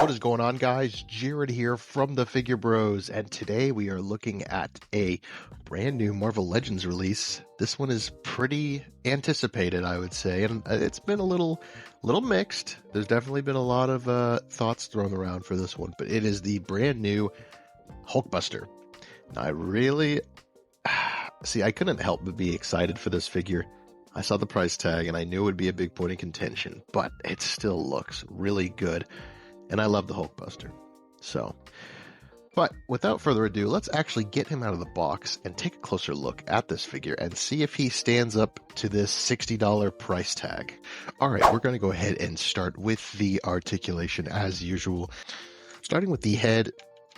What is going on, guys? Jared here from the Figure Bros, and today we are looking at a brand new Marvel Legends release. This one is pretty anticipated, I would say, and it's been a little mixed. There's definitely been a lot of thoughts thrown around for this one, but it is the brand new Hulkbuster. Now, I really see. I couldn't help but be excited for this figure. I saw the price tag, and I knew it would be a big point of contention, but it still looks really good. And I love the Hulkbuster. But without further ado, let's actually get him out of the box and take a closer look at this figure and see if he stands up to this $60 price tag. All right, we're going to go ahead and start with the articulation as usual. Starting with the head,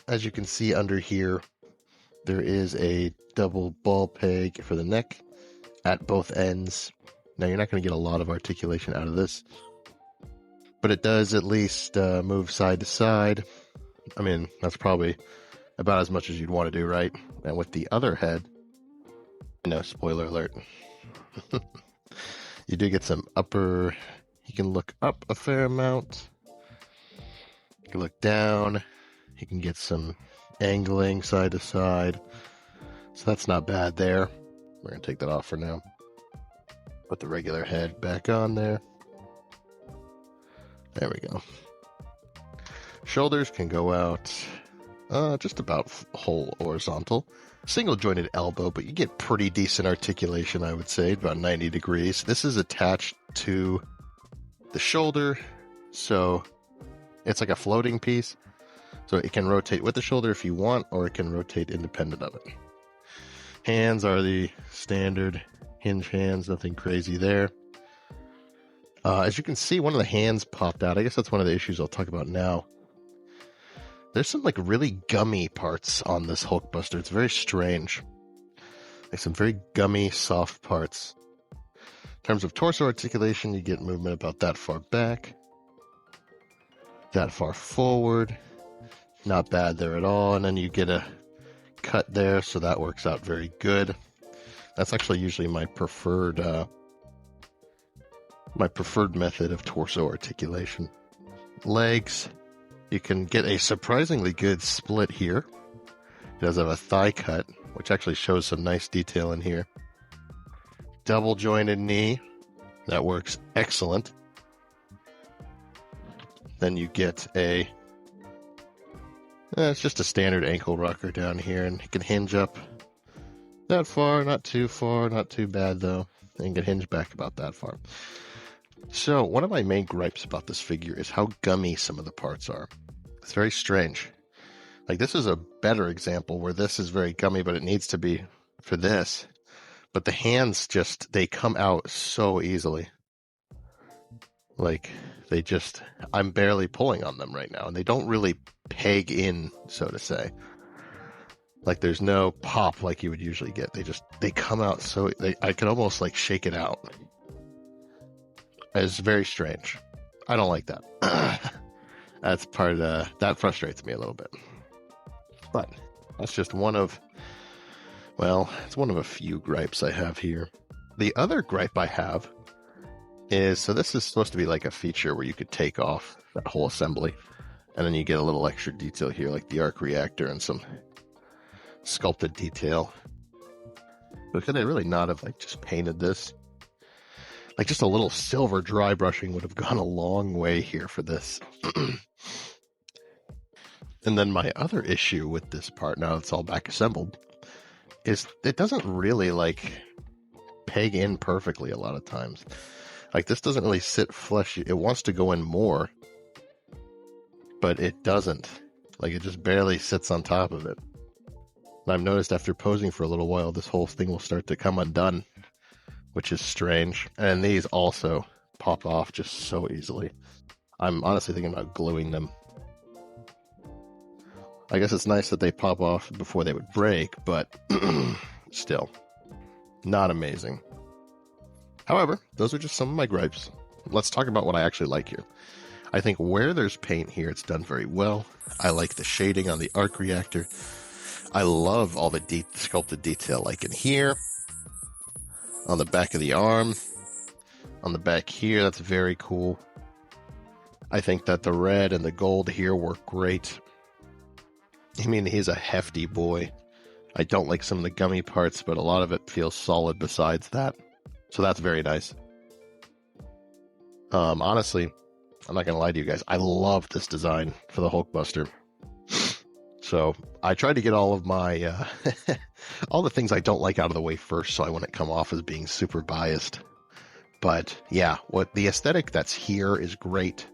as you can see under here, there is a double ball peg for the neck at both ends. Now, you're not going to get a lot of articulation out of this, but it does at least move side to side. I mean, that's probably about as much as you'd want to do, right? And with the other head, no, spoiler alert, you do get some upper, you can look up a fair amount. You can look down. You can get some angling side to side. So that's not bad there. We're going to take that off for now. Put the regular head back on there. There we go. Shoulders can go out just about whole horizontal. Single jointed elbow, but you get pretty decent articulation, I would say, about 90 degrees. This is attached to the shoulder, so it's like a floating piece. So it can rotate with the shoulder if you want, or it can rotate independent of it. Hands are the standard hinge hands, nothing crazy there. As you can see, one of the hands popped out. I guess that's one of the issues I'll talk about now. There's some like really gummy parts on this Hulkbuster. It's very strange. Like some very gummy, soft parts. In terms of torso articulation, you get movement about that far back, that far forward. Not bad there at all. And then you get a cut there, so that works out very good. That's actually usually my preferred method of torso articulation. Legs, you can get a surprisingly good split here. It does have a thigh cut, which actually shows some nice detail in here. Double jointed knee, that works excellent. Then you get it's just a standard ankle rocker down here, and it can hinge up that far, not too far, not too bad though, and can hinge back about that far. So, one of my main gripes about this figure is how gummy some of the parts are. It's very strange. Like, this is a better example where this is very gummy, but it needs to be for this. But the hands they come out so easily. Like, I'm barely pulling on them right now, and they don't really peg in, so to say. Like, there's no pop like you would usually get. They come out I can almost like shake it out. It's very strange. I don't like that. That's part of that frustrates me a little bit. But that's just it's one of a few gripes I have here. The other gripe I have is, so this is supposed to be like a feature where you could take off that whole assembly, and then you get a little extra detail here, like the arc reactor and some sculpted detail. But could they really not have just painted this? Like, just a little silver dry brushing would have gone a long way here for this. And then my other issue with this part, now it's all back assembled, is it doesn't really peg in perfectly a lot of times. Like, this doesn't really sit flush. It wants to go in more, but it doesn't. Like, it just barely sits on top of it. And I've noticed after posing for a little while, this whole thing will start to come undone, which is strange. And these also pop off just so easily. I'm honestly thinking about gluing them. I guess it's nice that they pop off before they would break, but still, not amazing. However, those are just some of my gripes. Let's talk about what I actually like here. I think where there's paint here, it's done very well. I like the shading on the arc reactor. I love all the sculpted detail, like in here, on the back of the arm, on the back here. That's very cool. I think that the red and the gold here work great. I mean, he's a hefty boy. I don't like some of the gummy parts, but a lot of it feels solid besides that. So that's very nice. Honestly, I'm not going to lie to you guys. I love this design for the Hulkbuster. So I tried to get all of my, all the things I don't like out of the way first, so I wouldn't come off as being super biased. But yeah, what the aesthetic that's here is great,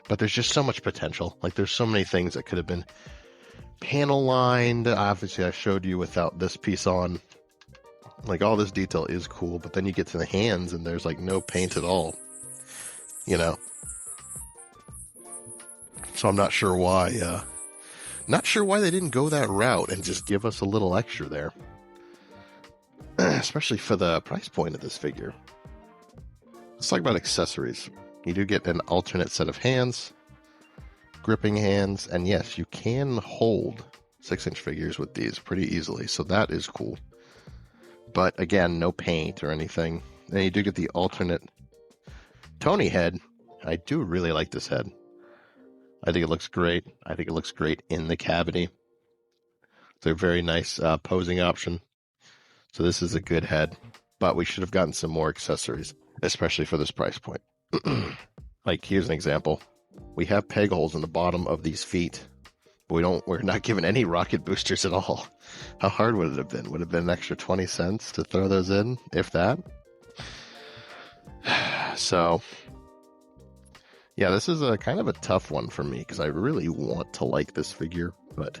but there's just so much potential. Like there's so many things that could have been panel lined. Obviously I showed you without this piece on. Like all this detail is cool, but then you get to the hands and there's like no paint at all, you know? So I'm not sure why, they didn't go that route and just give us a little extra there. Especially for the price point of this figure. Let's talk about accessories. You do get an alternate set of hands, gripping hands, and yes, you can hold 6-inch figures with these pretty easily, so that is cool. But again, no paint or anything. And you do get the alternate Tony head. I do really like this head. I think it looks great. I think it looks great in the cavity. It's a very nice posing option. So this is a good head, but we should have gotten some more accessories, especially for this price point. Like here's an example. We have peg holes in the bottom of these feet, but we're not given any rocket boosters at all. How hard would it have been? Would it have been an extra 20 cents to throw those in, if that? So yeah, this is a kind of a tough one for me because I really want to like this figure, but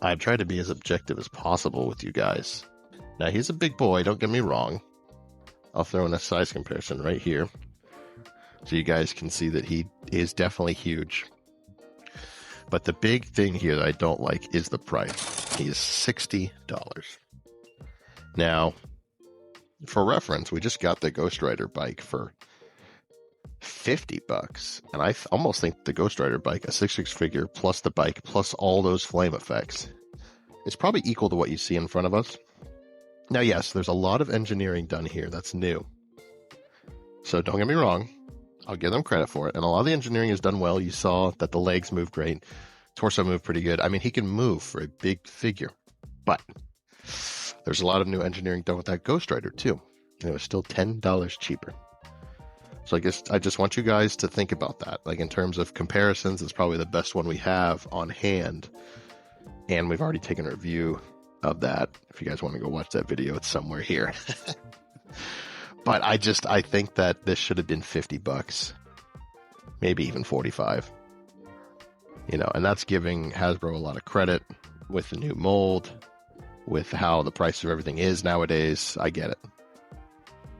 I've tried to be as objective as possible with you guys. Now, he's a big boy, don't get me wrong. I'll throw in a size comparison right here so you guys can see that he is definitely huge. But the big thing here that I don't like is the price. He is $60. Now, for reference, we just got the Ghost Rider bike for $50, and I almost think the Ghost Rider bike, a 6-inch figure plus the bike plus all those flame effects, is probably equal to what you see in front of us. Now, yes, there's a lot of engineering done here that's new. So don't get me wrong, I'll give them credit for it. And a lot of the engineering is done well. You saw that the legs move great, torso moved pretty good. I mean, he can move for a big figure, but there's a lot of new engineering done with that Ghost Rider too. And it was still $10 cheaper. So I guess I just want you guys to think about that. Like in terms of comparisons, it's probably the best one we have on hand. And we've already taken a review of that. If you guys want to go watch that video, it's somewhere here. But I think that this should have been $50, maybe even 45. You know, and that's giving Hasbro a lot of credit with the new mold, with how the price of everything is nowadays. I get it.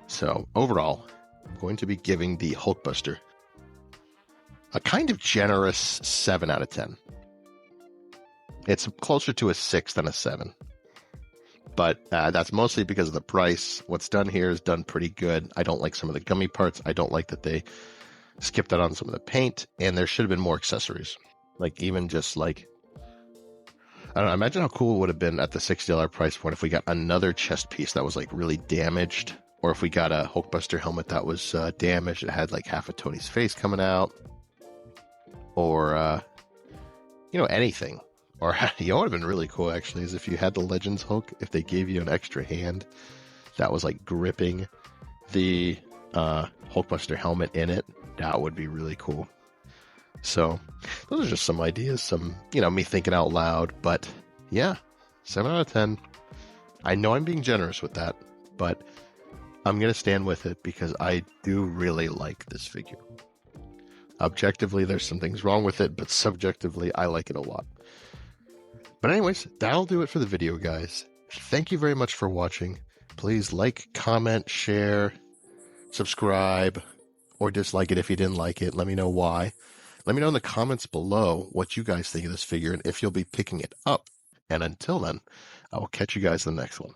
So overall, I'm going to be giving the Hulkbuster a kind of generous 7 out of 10. It's closer to a 6 than a 7. But that's mostly because of the price. What's done here is done pretty good. I don't like some of the gummy parts. I don't like that they skipped out on some of the paint. And there should have been more accessories. Like even just like, I don't know, imagine how cool it would have been at the $60 price point if we got another chest piece that was like really damaged. Or if we got a Hulkbuster helmet that was damaged. It had like half of Tony's face coming out. Or, you know, anything. Or, you know what would have been really cool, actually, is if you had the Legends Hulk, if they gave you an extra hand that was, like, gripping the Hulkbuster helmet in it, that would be really cool. So, those are just some ideas, some, you know, me thinking out loud. But, yeah, 7 out of 10. I know I'm being generous with that, but I'm going to stand with it because I do really like this figure. Objectively, there's some things wrong with it, but subjectively, I like it a lot. But anyways, that'll do it for the video, guys. Thank you very much for watching. Please like, comment, share, subscribe, or dislike it if you didn't like it. Let me know why. Let me know in the comments below what you guys think of this figure and if you'll be picking it up. And until then, I will catch you guys in the next one.